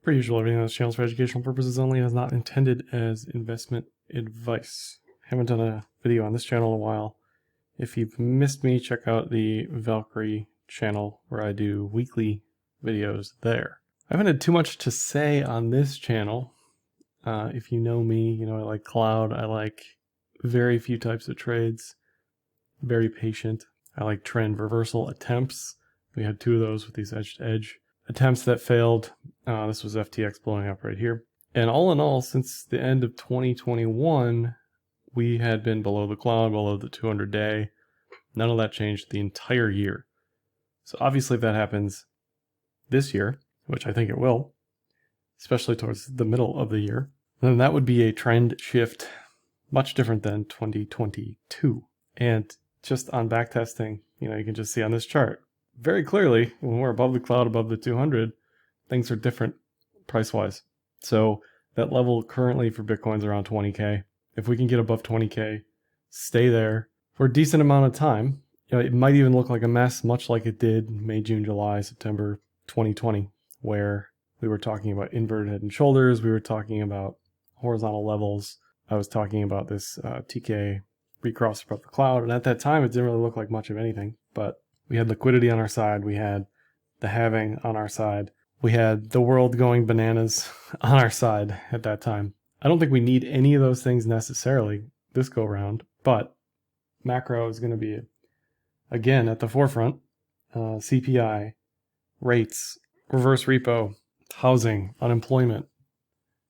Per usual, everything on this channel is for educational purposes only and is not intended as investment advice. Haven't done a video on this channel in a while. If you've missed me, check out the Valkyrie channel where I do weekly videos there. I haven't had too much to say on this channel. If you know me, you know I like cloud. I like very few types of trades. Very patient. I like trend reversal attempts. We had two of those with these edge-to-edge attempts that failed. This was FTX blowing up right here. And all in all, since the end of 2021, we had been below the cloud, below the 200-day. None of that changed the entire year. So obviously if that happens this year, which I think it will, especially towards the middle of the year, then that would be a trend shift much different than 2022. And just on backtesting, you can just see on this chart very clearly when we're above the cloud, above the 200, things are different price-wise. So that level currently for Bitcoin's around 20K. If we can get above 20K, stay there for a decent amount of time, it might even look like a mess, much like it did May, June, July, September 2020, where we were talking about inverted head and shoulders. We were talking about horizontal levels. I was talking about this TK recross above the cloud. And at that time, it didn't really look like much of anything, but we had liquidity on our side. We had the halving on our side. We had the world going bananas on our side at that time. I don't think we need any of those things necessarily this go round, but macro is going to be, again, at the forefront. CPI, rates, reverse repo, housing, unemployment.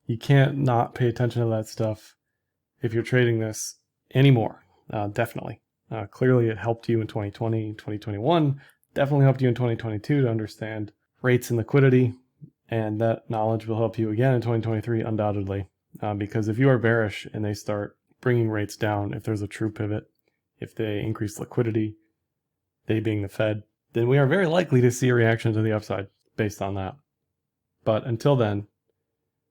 You can't not pay attention to that stuff if you're trading this anymore. Definitely. Clearly it helped you in 2020, 2021, definitely helped you in 2022 to understand rates and liquidity, and that knowledge will help you again in 2023 undoubtedly. Because if you are bearish and they start bringing rates down, if there's a true pivot, if they increase liquidity, they being the Fed, then we are very likely to see a reaction to the upside based on that. But until then,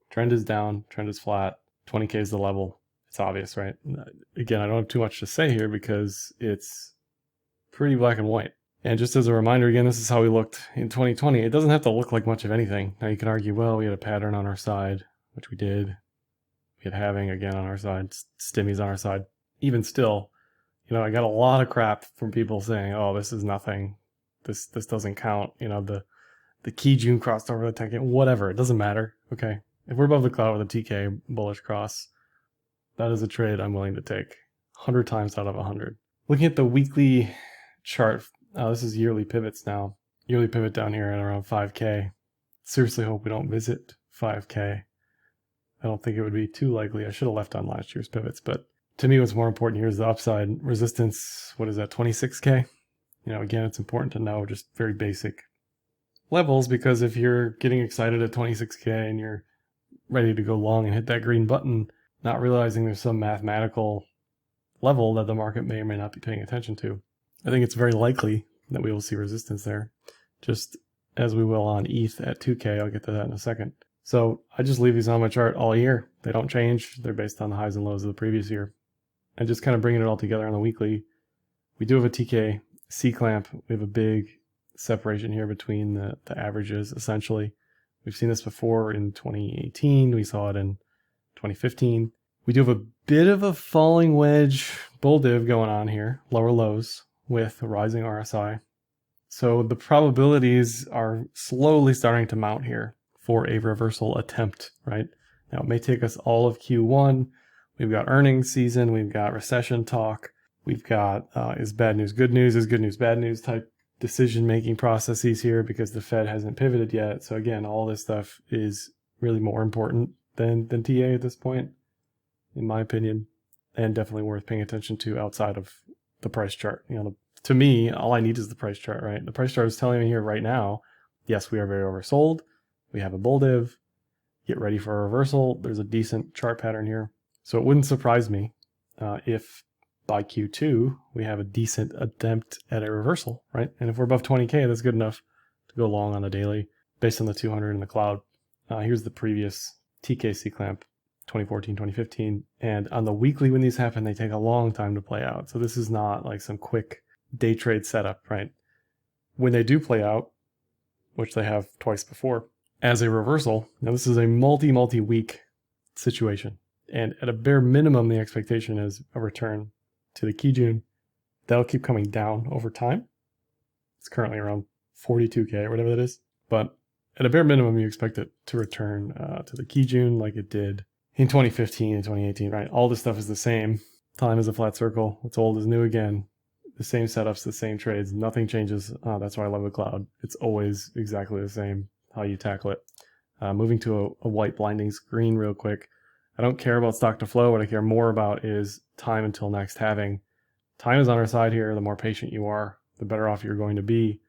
trend is down, trend is flat, 20K is the level. It's obvious, right? Again, I don't have too much to say here because it's pretty black and white. And just as a reminder, again, this is how we looked in 2020. It doesn't have to look like much of anything. Now you can argue, well, we had a pattern on our side, which we did. We had halving again on our side, stimmies on our side. Even still, I got a lot of crap from people saying, oh, this is nothing. This doesn't count. The key June crossed over the 10K, whatever. It doesn't matter. Okay. If we're above the cloud with a TK bullish cross, that is a trade I'm willing to take 100 times out of 100. Looking at the weekly chart, this is yearly pivots now. Yearly pivot down here at around 5K. Seriously hope we don't visit 5K. I don't think it would be too likely. I should have left on last year's pivots, but to me what's more important here is the upside resistance. What is that, 26K? Again, it's important to know just very basic levels, because if you're getting excited at 26K and you're ready to go long and hit that green button, not realizing there's some mathematical level that the market may or may not be paying attention to, I think it's very likely that we will see resistance there, just as we will on ETH at 2K. I'll get to that in a second. So I just leave these on my chart all year. They don't change. They're based on the highs and lows of the previous year. And just kind of bringing it all together on the weekly. We do have a TK C-clamp. We have a big separation here between the averages, essentially. We've seen this before in 2018. We saw it in 2015. We do have a bit of a falling wedge bull div going on here, lower lows with a rising RSI. So the probabilities are slowly starting to mount here for a reversal attempt, right? Now it may take us all of Q1. We've got earnings season. We've got recession talk. We've got is bad news good news, is good news bad news type decision-making processes here because the Fed hasn't pivoted yet. So again, all this stuff is really more important than TA at this point, in my opinion, and definitely worth paying attention to outside of the price chart. To me, all I need is the price chart, right? The price chart is telling me here right now, yes, we are very oversold. We have a bull div. Get ready for a reversal. There's a decent chart pattern here. So it wouldn't surprise me if by Q2, we have a decent attempt at a reversal, right? And if we're above 20K, that's good enough to go long on the daily based on the 200 in the cloud. Here's the previous TKC clamp, 2014, 2015. And on the weekly, when these happen, they take a long time to play out. So this is not like some quick day trade setup, right? When they do play out, which they have twice before, as a reversal. Now this is a multi-week situation. And at a bare minimum, the expectation is a return to the Kijun. That'll keep coming down over time. It's currently around 42K or whatever that is. But at a bare minimum, you expect it to return to the Kijun like it did in 2015 and 2018, right? All this stuff is the same. Time is a flat circle. What's old is new again. The same setups, the same trades. Nothing changes. That's why I love the cloud. It's always exactly the same how you tackle it. Moving to a white blinding screen real quick. I don't care about stock to flow. What I care more about is time until next halving. Time is on our side here. The more patient you are, the better off you're going to be.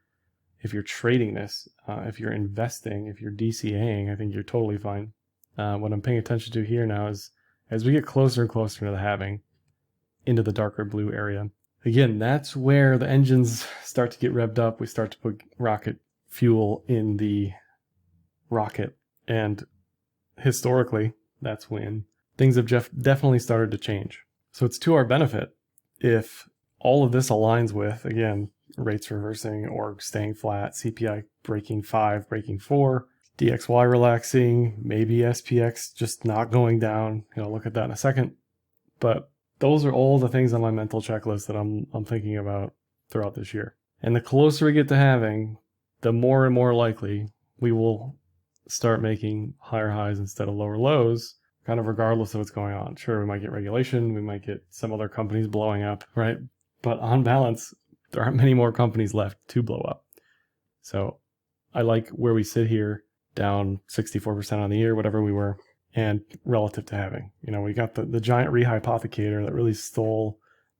If you're trading this, if you're investing, if you're DCAing, I think you're totally fine. What I'm paying attention to here now is as we get closer and closer to the halving, into the darker blue area, again, that's where the engines start to get revved up. We start to put rocket fuel in the rocket. And historically, that's when things have definitely started to change. So it's to our benefit if all of this aligns with, again, rates reversing or staying flat, CPI breaking 5, breaking 4, DXY relaxing, maybe SPX just not going down. Look at that in a second. But those are all the things on my mental checklist that I'm thinking about throughout this year. And the closer we get to halving, the more and more likely we will start making higher highs instead of lower lows, kind of regardless of what's going on. Sure, we might get regulation, we might get some other companies blowing up, right? But on balance, there aren't many more companies left to blow up. So I like where we sit here, down 64% on the year, whatever we were, and relative to halving. We got the giant rehypothecator that really stole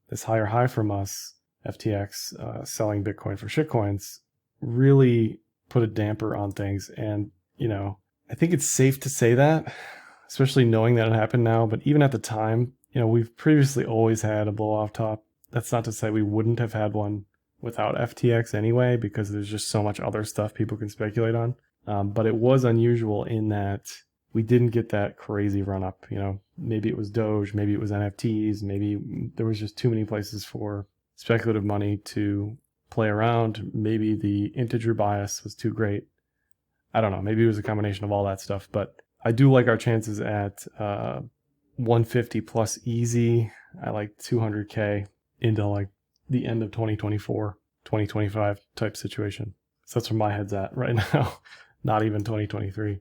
this higher high from us, FTX, selling Bitcoin for shitcoins, really put a damper on things. And, I think it's safe to say that, especially knowing that it happened now. But even at the time, we've previously always had a blow off top. That's not to say we wouldn't have had one without FTX anyway, because there's just so much other stuff people can speculate on. But it was unusual in that we didn't get that crazy run up. Maybe it was Doge, maybe it was NFTs, maybe there was just too many places for speculative money to play around. Maybe the integer bias was too great. I don't know. Maybe it was a combination of all that stuff. But I do like our chances at 150 plus easy. I like 200K into like the end of 2024, 2025 type situation. So that's where my head's at right now. Not even 2023.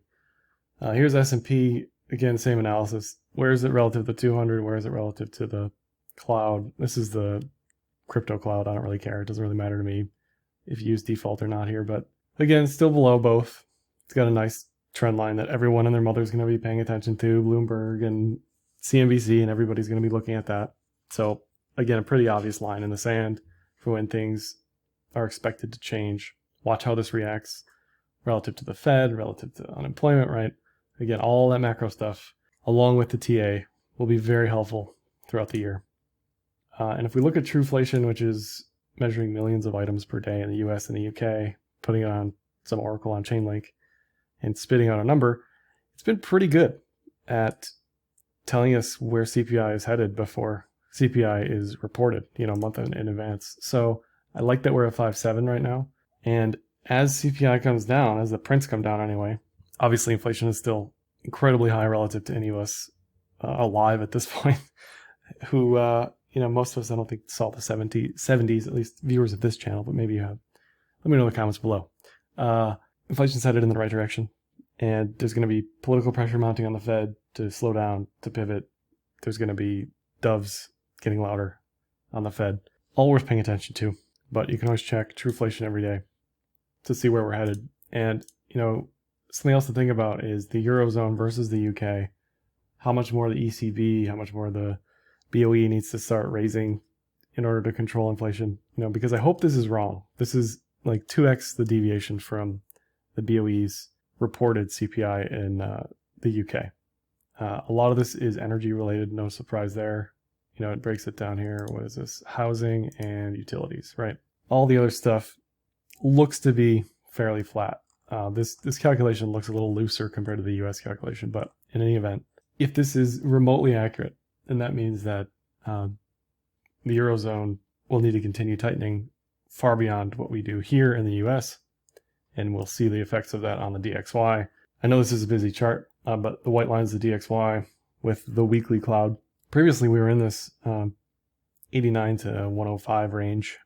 Here's S&P. Again, same analysis. Where is it relative to 200? Where is it relative to the cloud? This is the crypto cloud. I don't really care. It doesn't really matter to me if you use default or not here. But again, still below both. It's got a nice trend line that everyone and their mother is going to be paying attention to. Bloomberg and CNBC and everybody's going to be looking at that. So again, a pretty obvious line in the sand for when things are expected to change. Watch how this reacts relative to the Fed, relative to unemployment, right? Again, all that macro stuff, along with the TA, will be very helpful throughout the year. And if we look at Trueflation, which is measuring millions of items per day in the US and the UK, putting it on some Oracle on Chainlink, and spitting out a number, it's been pretty good at telling us where CPI is headed before CPI is reported, a month in advance. So I like that we're at 5.7 right now. And as CPI comes down, as the prints come down anyway, obviously inflation is still incredibly high relative to any of us alive at this point, who, most of us I don't think saw the 70s, at least viewers of this channel, but maybe you have. Let me know in the comments below. Inflation's headed in the right direction, and there's going to be political pressure mounting on the Fed to slow down, to pivot. There's going to be doves getting louder on the Fed. All worth paying attention to, but you can always check Trueflation every day to see where we're headed. And, something else to think about is the Eurozone versus the UK. How much more the ECB, how much more the BOE needs to start raising in order to control inflation, because I hope this is wrong. This is like 2x the deviation from the BOE's reported CPI in the UK. A lot of this is energy related, no surprise there. It breaks it down here. What is this? Housing and utilities, right? All the other stuff looks to be fairly flat. This calculation looks a little looser compared to the US calculation, but in any event, if this is remotely accurate, then that means that the Eurozone will need to continue tightening far beyond what we do here in the US, and we'll see the effects of that on the DXY. I know this is a busy chart, but the white line is the DXY with the weekly cloud. Previously, we were in this 89 to 105 range,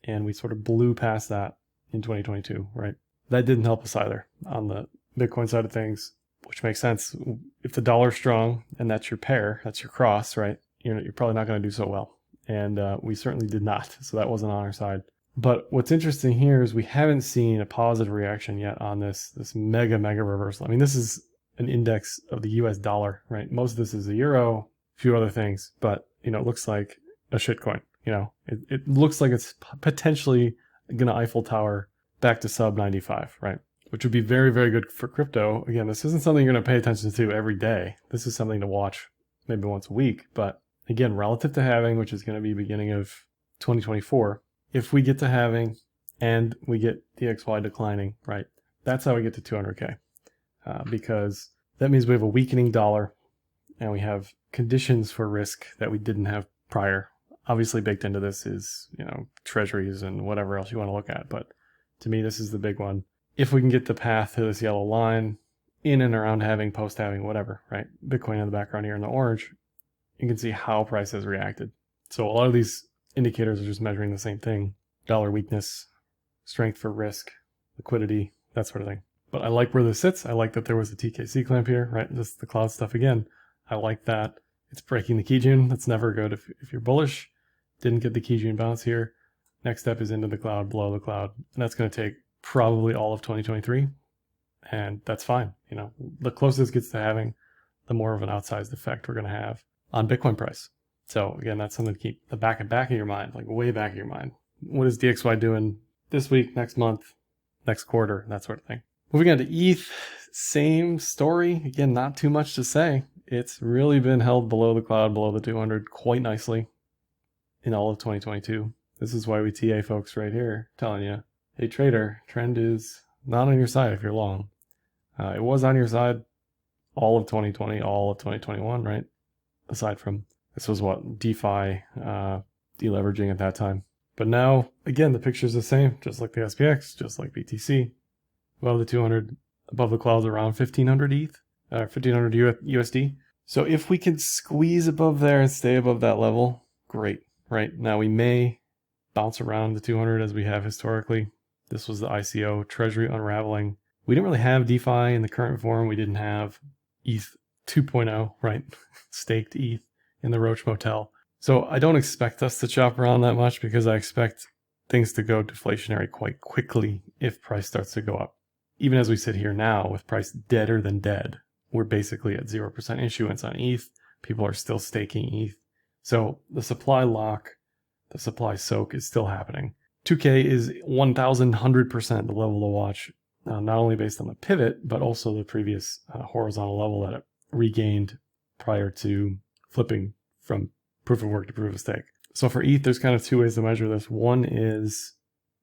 and we sort of blew past that in 2022, right? That didn't help us either on the Bitcoin side of things, which makes sense. If the dollar's strong and that's your pair, that's your cross, right? You're probably not going to do so well. And we certainly did not. So that wasn't on our side. But what's interesting here is we haven't seen a positive reaction yet on this mega reversal. I mean, this is an index of the US dollar, right? Most of this is the euro, a few other things, but it looks like a shitcoin. It looks like it's potentially going to Eiffel Tower back to sub 95, right? Which would be very, very good for crypto. Again, this isn't something you're going to pay attention to every day. This is something to watch maybe once a week. But again, relative to halving, which is going to be beginning of 2024, if we get to halving and we get DXY declining, right, that's how we get to 200K. Because that means we have a weakening dollar and we have conditions for risk that we didn't have prior. Obviously baked into this is, treasuries and whatever else you want to look at. But to me, this is the big one. If we can get the path to this yellow line in and around halving, post halving, whatever, right? Bitcoin in the background here in the orange, you can see how price has reacted. So a lot of these indicators are just measuring the same thing. Dollar weakness, strength for risk, liquidity, that sort of thing. But I like where this sits. I like that there was a TKC clamp here, right? This is the cloud stuff again. I like that. It's breaking the Kijun. That's never good if you're bullish. Didn't get the Kijun bounce here. Next step is into the cloud, below the cloud. And that's going to take probably all of 2023. And that's fine. The closer this gets to halving, the more of an outsized effect we're going to have on Bitcoin price. So again, that's something to keep the back of your mind, like way back of your mind. What is DXY doing this week, next month, next quarter, that sort of thing. Moving on to ETH, same story. Again, not too much to say. It's really been held below the cloud, below the 200 quite nicely in all of 2022. This is why we TA folks right here telling you, hey trader, trend is not on your side if you're long. It was on your side all of 2020, all of 2021, right? Aside from, this was what, DeFi, deleveraging at that time. But now, again, the picture's the same, just like the SPX, just like BTC. Above the 200, above the clouds around 1500 ETH, 1500 USD. So if we can squeeze above there and stay above that level, great, right? Now we may bounce around the 200 as we have historically. This was the ICO, Treasury unraveling. We didn't really have DeFi in the current form. We didn't have ETH 2.0, right? Staked ETH in the Roach Motel. So I don't expect us to chop around that much because I expect things to go deflationary quite quickly if price starts to go up. Even as we sit here now with price deader than dead, we're basically at 0% issuance on ETH. People are still staking ETH. So the supply lock, the supply soak is still happening. 2K is 1,100% the level to watch, not only based on the pivot, but also the previous horizontal level that it regained prior to flipping from proof of work to proof of stake. So for ETH, there's kind of two ways to measure this. One is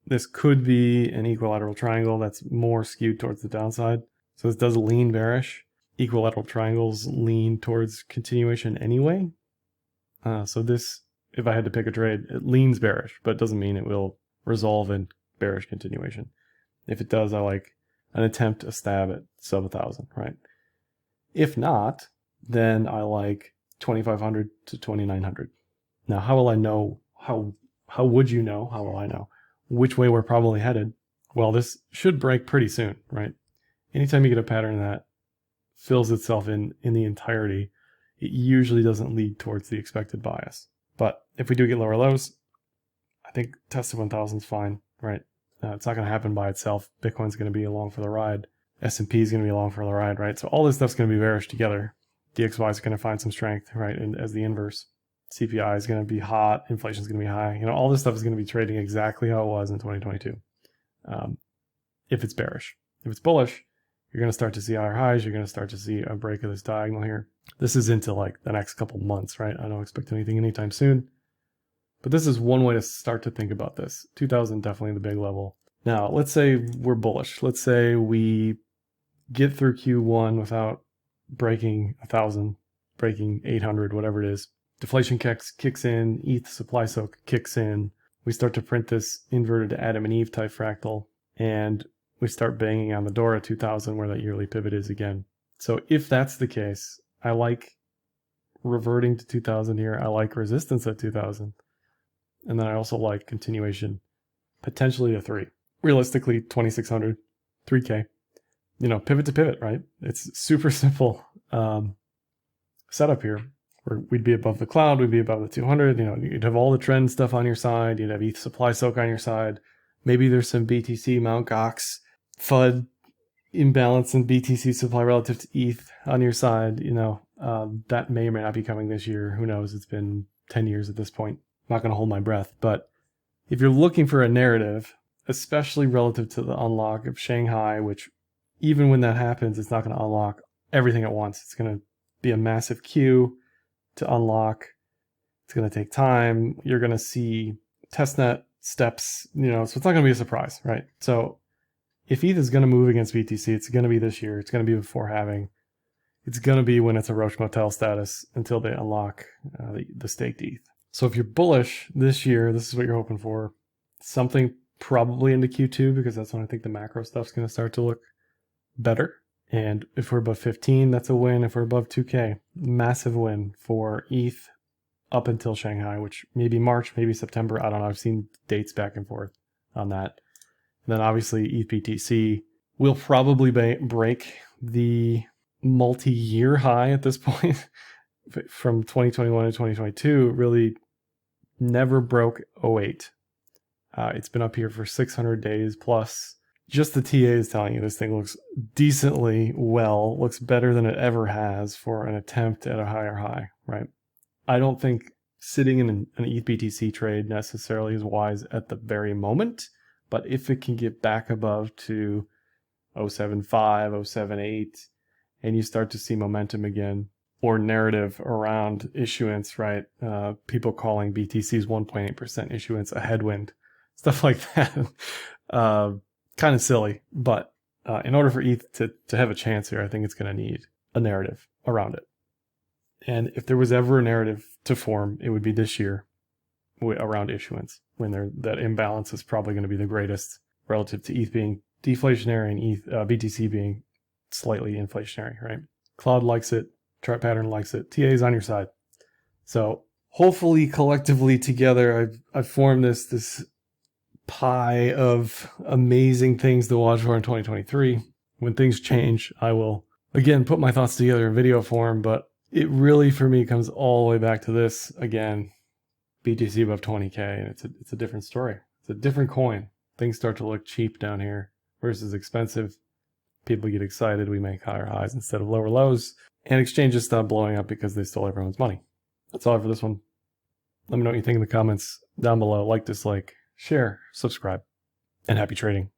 this could be an equilateral triangle that's more skewed towards the downside. So this does lean bearish. Equilateral triangles lean towards continuation anyway. So this, if I had to pick a trade, it leans bearish, but it doesn't mean it will resolve in bearish continuation. If it does, I like an attempt, a stab at sub 1,000, right? If not, then I like 2,500 to 2,900. Now, how will I know? How would you know? How will I know which way we're probably headed? Well, this should break pretty soon, right? Anytime you get a pattern that fills itself in the entirety, it usually doesn't lead towards the expected bias. But if we do get lower lows, I think test of 1,000 is fine, right? It's not going to happen by itself. Bitcoin's going to be along for the ride. S&P is going to be along for the ride, right? So all this stuff's going to be bearish together. DXY is going to find some strength, right? And as the inverse, CPI is going to be hot. Inflation is going to be high. All this stuff is going to be trading exactly how it was in 2022. If it's bearish. If it's bullish, you're going to start to see higher highs. You're going to start to see a break of this diagonal here. This is into like the next couple months, right? I don't expect anything anytime soon. But this is one way to start to think about this. 2,000 definitely the big level. Now, let's say we're bullish. Let's say we get through Q1 without breaking 1,000, breaking 800, whatever it is. Deflation kicks in, ETH supply soak kicks in. We start to print this inverted Adam and Eve type fractal, and we start banging on the door at 2000 where that yearly pivot is again. So if that's the case, I like reverting to 2000 here. I like resistance at 2000. And then I also like continuation, potentially to 3. Realistically, 2600, 3K. You know, pivot to pivot, right? It's super simple setup here. Where we'd be above the cloud, we'd be above the 200. You know, you'd have all the trend stuff on your side. You'd have ETH supply soak on your side. Maybe there's some BTC Mt. Gox FUD imbalance in BTC supply relative to ETH on your side. You know, that may or may not be coming this year. Who knows? It's been 10 years at this point. I'm not going to hold my breath. But if you're looking for a narrative, especially relative to the unlock of Shanghai, which even when that happens, it's not going to unlock everything at once. It's going to be a massive queue to unlock. It's going to take time. You're going to see testnet steps, you know, so it's not going to be a surprise, right? So if ETH is going to move against BTC, it's going to be this year. It's going to be before halving. It's going to be when it's a Roche Motel status until they unlock the staked ETH. So if you're bullish this year, this is what you're hoping for. Something probably into Q2, because that's when I think the macro stuff's going to start to look better. And if we're above 15, that's a win. If we're above 2K, massive win for ETH up until Shanghai, which maybe March, maybe September. I don't know. I've seen dates back and forth on that. And then obviously ETH BTC will probably break the multi-year high at this point from 2021 to 2022. Really never broke 08. It's been up here for 600 days plus. Just the TA is telling you this thing looks decently well, looks better than it ever has for an attempt at a higher high, right? I don't think sitting in an ETH BTC trade necessarily is wise at the very moment, but if it can get back above to 0.75, 0.78, and you start to see momentum again, or narrative around issuance, right? People calling BTC's 1.8% issuance a headwind, stuff like that. Kind of silly, but in order for ETH to have a chance here, I think it's going to need a narrative around it. And if there was ever a narrative to form, it would be this year around issuance, when that imbalance is probably going to be the greatest relative to ETH being deflationary and BTC being slightly inflationary, right? Cloud likes it, chart pattern likes it, TA is on your side. So hopefully collectively together, I've formed this pie of amazing things to watch for in 2023. When things change, I will again put my thoughts together in video form, but it really for me comes all the way back to this again. BTC above 20K, and it's a different story. It's a different coin. Things start to look cheap down here versus expensive. People get excited. We make higher highs instead of lower lows, and exchanges stop blowing up because they stole everyone's money. That's all for this one. Let me know what you think in the comments down below. Like, dislike, share, subscribe, and happy trading.